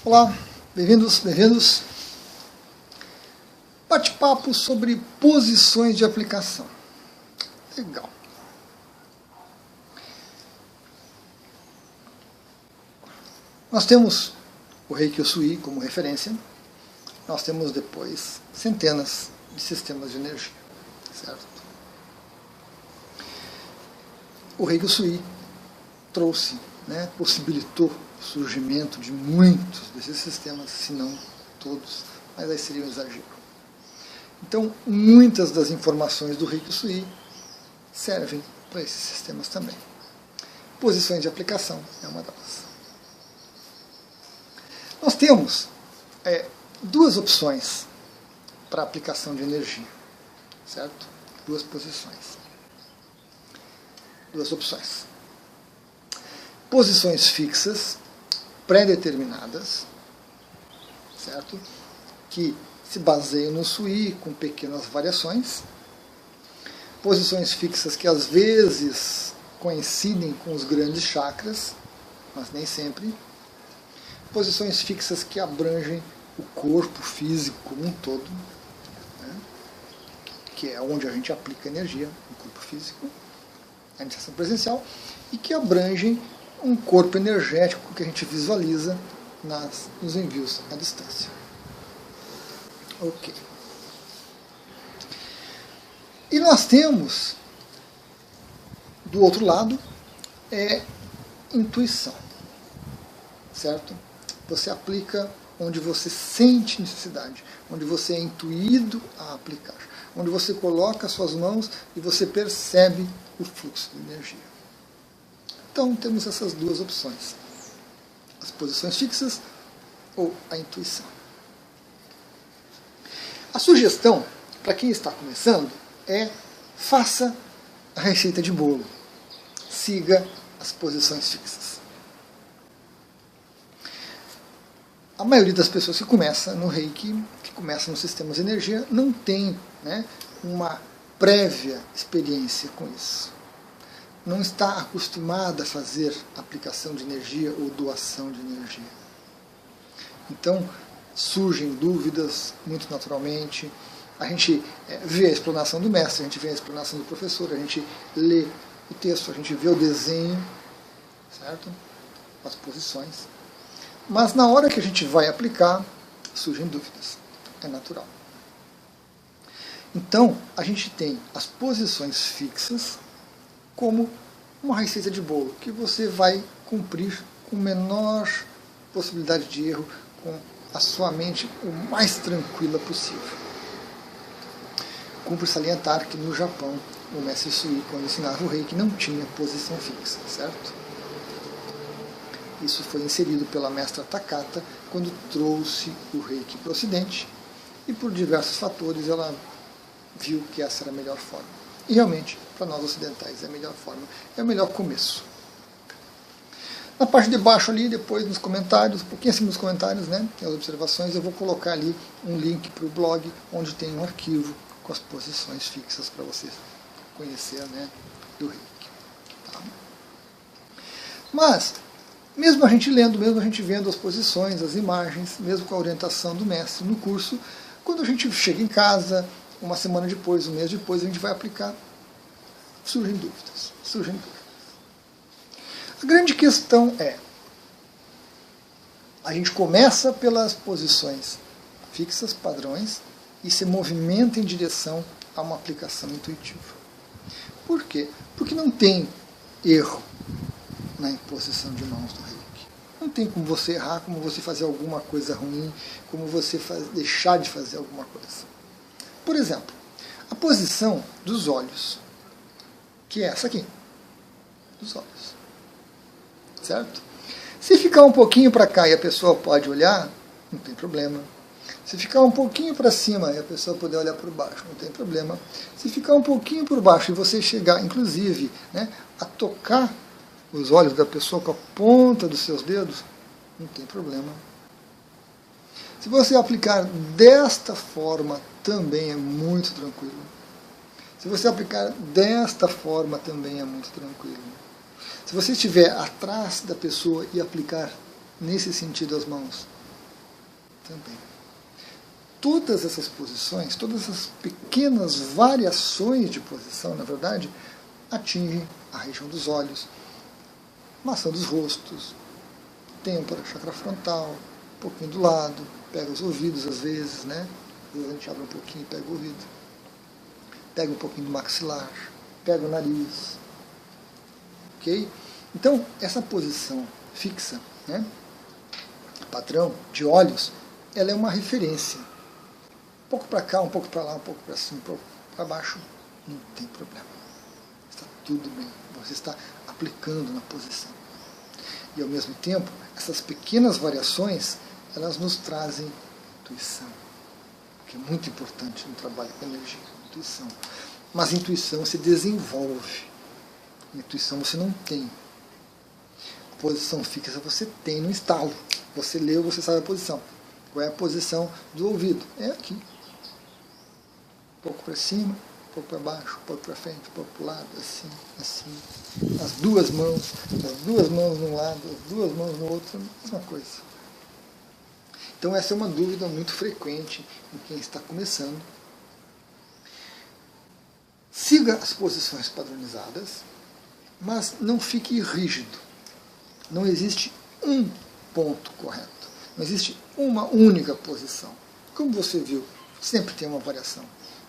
Olá, bem-vindos, bem-vindos. Bate-papo sobre posições de aplicação. Legal. Nós temos o Reiki Usui como referência. Nós temos depois centenas de sistemas de energia, certo? O Reiki Usui trouxe, possibilitou o surgimento de muitos desses sistemas, se não todos, mas aí seria um exagero. Então, muitas das informações do Reiki Usui servem para esses sistemas também. Posições de aplicação é uma delas. Nós temos duas opções para aplicação de energia, certo? Duas posições. Duas opções. Posições fixas, pré-determinadas, certo? Que se baseiam no Usui com pequenas variações. Posições fixas que às vezes coincidem com os grandes chakras, mas nem sempre. Posições fixas que abrangem o corpo físico como um todo, que é onde a gente aplica energia, no corpo físico, a iniciação presencial, e que abrangem um corpo energético que a gente visualiza nos envios à distância. Ok. E nós temos, do outro lado, intuição, certo? Você aplica onde você sente necessidade, onde você é intuído a aplicar, onde você coloca as suas mãos e você percebe o fluxo de energia. Então, temos essas duas opções, as posições fixas ou a intuição. A sugestão, para quem está começando, faça a receita de bolo, siga as posições fixas. A maioria das pessoas que começa no Reiki, que começa nos sistemas de energia, não tem uma prévia experiência com isso. Não está acostumada a fazer aplicação de energia ou doação de energia. Então, surgem dúvidas muito naturalmente. A gente vê a explanação do mestre, a gente vê a explanação do professor, a gente lê o texto, a gente vê o desenho, certo? As posições. Mas na hora que a gente vai aplicar, surgem dúvidas. É natural. Então, a gente tem as posições fixas como uma receita de bolo, que você vai cumprir com menor possibilidade de erro, com a sua mente o mais tranquila possível. Cumpre salientar que no Japão, o mestre Usui, quando ensinava o Reiki, não tinha posição fixa, certo? Isso foi inserido pela mestra Takata quando trouxe o Reiki para o Ocidente, e por diversos fatores ela viu que essa era a melhor forma. E realmente, para nós ocidentais, é a melhor forma, é o melhor começo. Na parte de baixo ali, depois nos comentários, um pouquinho acima dos comentários, as observações, eu vou colocar ali um link para o blog, onde tem um arquivo com as posições fixas para você conhecer do Reiki. Tá? Mas, mesmo a gente lendo, mesmo a gente vendo as posições, as imagens, mesmo com a orientação do mestre no curso, quando a gente chega em casa, uma semana depois, um mês depois, a gente vai aplicar, surgem dúvidas. A grande questão a gente começa pelas posições fixas, padrões, e se movimenta em direção a uma aplicação intuitiva. Por quê? Porque não tem erro na imposição de mãos do Reiki. Não tem como você errar, como você fazer alguma coisa ruim, como você deixar de fazer alguma coisa. Por exemplo, a posição dos olhos, que é essa aqui, dos olhos. Certo? Se ficar um pouquinho para cá e a pessoa pode olhar, não tem problema. Se ficar um pouquinho para cima e a pessoa puder olhar por baixo, não tem problema. Se ficar um pouquinho por baixo e você chegar, inclusive, a tocar os olhos da pessoa com a ponta dos seus dedos, não tem problema. Se você aplicar desta forma, também é muito tranquilo. Se você aplicar desta forma, também é muito tranquilo. Se você estiver atrás da pessoa e aplicar nesse sentido as mãos, também. Todas essas posições, todas essas pequenas variações de posição, na verdade, atingem a região dos olhos, maçã dos rostos, têmpora, chakra frontal, um pouquinho do lado, pega os ouvidos às vezes, né? Às vezes a gente abre um pouquinho e pega o ouvido. Pega um pouquinho do maxilar, pega o nariz. Ok? Então, essa posição fixa, né? Padrão de olhos, ela é uma referência. Um pouco para cá, um pouco para lá, um pouco para cima, um pouco para baixo, não tem problema. Está tudo bem. Você está aplicando na posição. E ao mesmo tempo, essas pequenas variações, elas nos trazem intuição, que é muito importante no trabalho com energia, intuição. Mas intuição se desenvolve. Intuição você não tem. A posição fixa você tem no estalo. Você leu, você sabe a posição. Qual é a posição do ouvido? É aqui. Um pouco para cima, um pouco para baixo, um pouco para frente, um pouco para o lado, assim, assim. As duas mãos num lado, as duas mãos no outro, a mesma coisa. Então essa é uma dúvida muito frequente em quem está começando. Siga as posições padronizadas, mas não fique rígido. Não existe um ponto correto. Não existe uma única posição. Como você viu, sempre tem uma variação.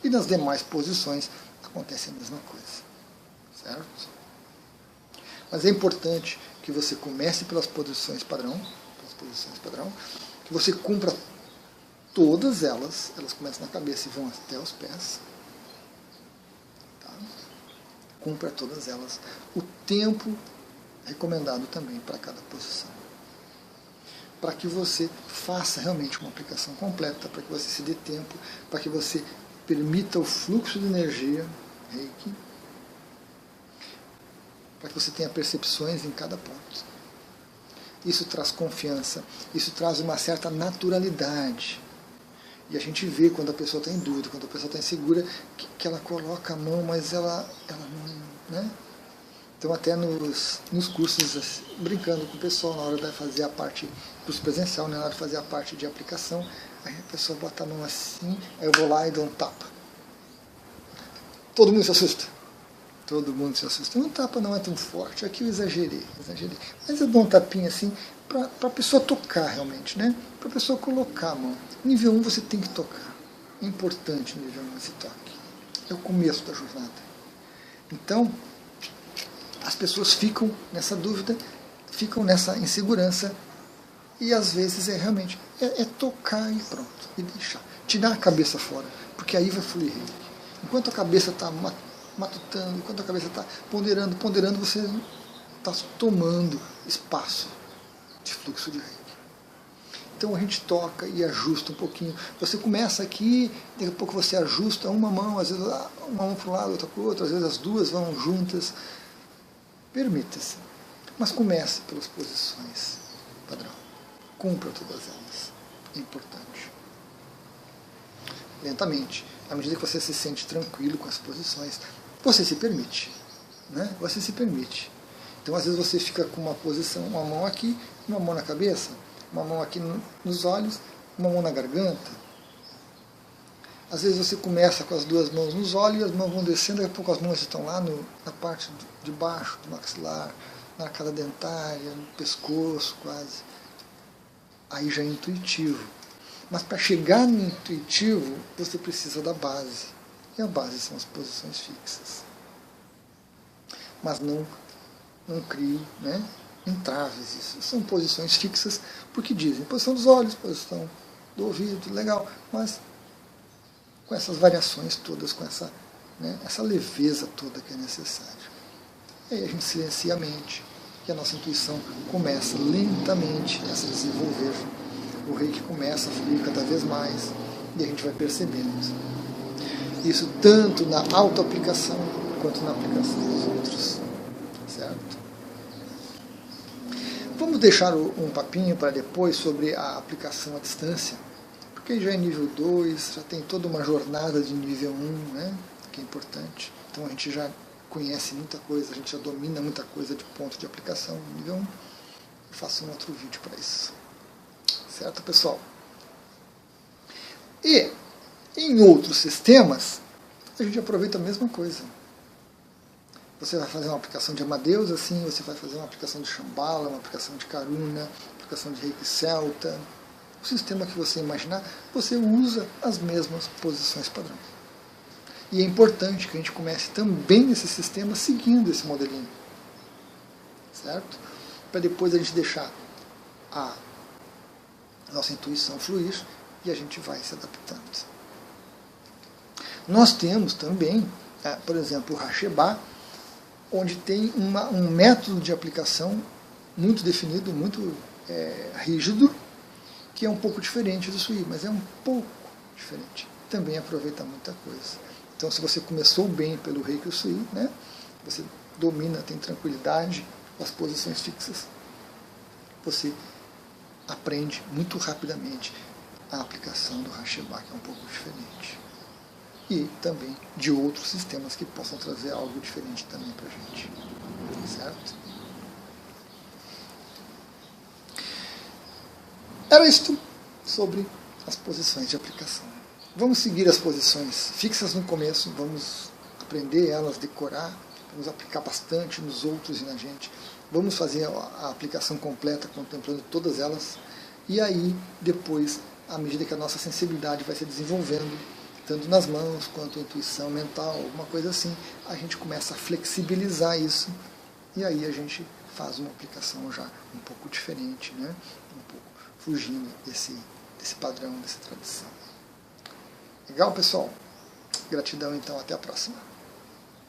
E nas demais posições acontece a mesma coisa. Certo? Mas é importante que você comece pelas posições padrão, que você cumpra todas elas começam na cabeça e vão até os pés. Tá? Cumpra todas elas. O tempo recomendado também para cada posição. Para que você faça realmente uma aplicação completa, para que você se dê tempo, para que você permita o fluxo de energia, Reiki, para que você tenha percepções em cada ponto. Isso traz confiança, isso traz uma certa naturalidade. E a gente vê quando a pessoa está em dúvida, quando a pessoa está insegura, que ela coloca a mão, mas ela não... Né? Então até nos cursos, brincando com o pessoal, na hora de fazer a parte, curso presencial, na hora de fazer a parte de aplicação, aí a pessoa bota a mão assim, aí eu vou lá e dou um tapa. Todo mundo se assusta. Todo mundo se assusta. Um tapa não é tão forte, aqui eu exagerei. Mas eu dou um tapinha assim, para a pessoa tocar realmente, né? Para a pessoa colocar a mão. Nível 1 você tem que tocar. É importante o nível 1 esse toque. É o começo da jornada. Então, as pessoas ficam nessa dúvida, ficam nessa insegurança, e às vezes é realmente tocar e pronto, e deixar. Tirar a cabeça fora, porque aí vai fluir Reiki. Enquanto a cabeça está matutando, enquanto a cabeça está ponderando, você está tomando espaço de fluxo de Reiki. Então a gente toca e ajusta um pouquinho. Você começa aqui, daqui a pouco você ajusta uma mão, às vezes uma mão para um lado, outra para o outro, às vezes as duas vão juntas. Permita-se, mas comece pelas posições padrão. Cumpra todas elas. É importante. Lentamente, à medida que você se sente tranquilo com as posições, você se permite. Né? Você se permite. Então, às vezes, você fica com uma posição, uma mão aqui, uma mão na cabeça, uma mão aqui nos olhos, uma mão na garganta. Às vezes você começa com as duas mãos nos olhos e as mãos vão descendo, daqui a pouco as mãos estão lá na parte de baixo do maxilar, na arcada dentária, no pescoço quase. Aí já é intuitivo. Mas para chegar no intuitivo, você precisa da base. E a base são as posições fixas. Mas não crie, né, entraves. Isso são posições fixas, porque dizem posição dos olhos, posição do ouvido, legal, mas com essas variações todas, com essa leveza toda que é necessária. E aí a gente silencia a mente, e a nossa intuição começa lentamente a se desenvolver. O Reiki começa a fluir cada vez mais, e a gente vai percebendo isso tanto na auto-aplicação quanto na aplicação dos outros. Certo? Vamos deixar um papinho para depois sobre a aplicação à distância, porque já é nível 2, já tem toda uma jornada de nível 1, né, que é importante. Então a gente já conhece muita coisa, a gente já domina muita coisa de ponto de aplicação nível 1. Eu faço um outro vídeo para isso. Certo, pessoal? E em outros sistemas, a gente aproveita a mesma coisa. Você vai fazer uma aplicação de Amadeus, assim, você vai fazer uma aplicação de Shambhala, uma aplicação de Karuna, uma aplicação de Reiki Celta. O sistema que você imaginar, você usa as mesmas posições padrão. E é importante que a gente comece também nesse sistema seguindo esse modelinho. Certo? Para depois a gente deixar a nossa intuição fluir e a gente vai se adaptando. Nós temos também, por exemplo, o Hasheba, onde tem um método de aplicação muito definido, muito rígido, que é um pouco diferente do Sui, mas é um pouco diferente. Também aproveita muita coisa. Então, se você começou bem pelo Reiki Sui, né, você domina, tem tranquilidade com as posições fixas, você aprende muito rapidamente a aplicação do Hasheba, que é um pouco diferente. E também de outros sistemas que possam trazer algo diferente também para a gente. Certo? Era isto sobre as posições de aplicação. Vamos seguir as posições fixas no começo, vamos aprender elas, decorar, vamos aplicar bastante nos outros e na gente. Vamos fazer a aplicação completa, contemplando todas elas. E aí, depois, à medida que a nossa sensibilidade vai se desenvolvendo, tanto nas mãos quanto a intuição mental, alguma coisa assim, a gente começa a flexibilizar isso e aí a gente faz uma aplicação já um pouco diferente, né? Um pouco fugindo desse padrão, dessa tradição. Legal, pessoal? Gratidão, então. Até a próxima.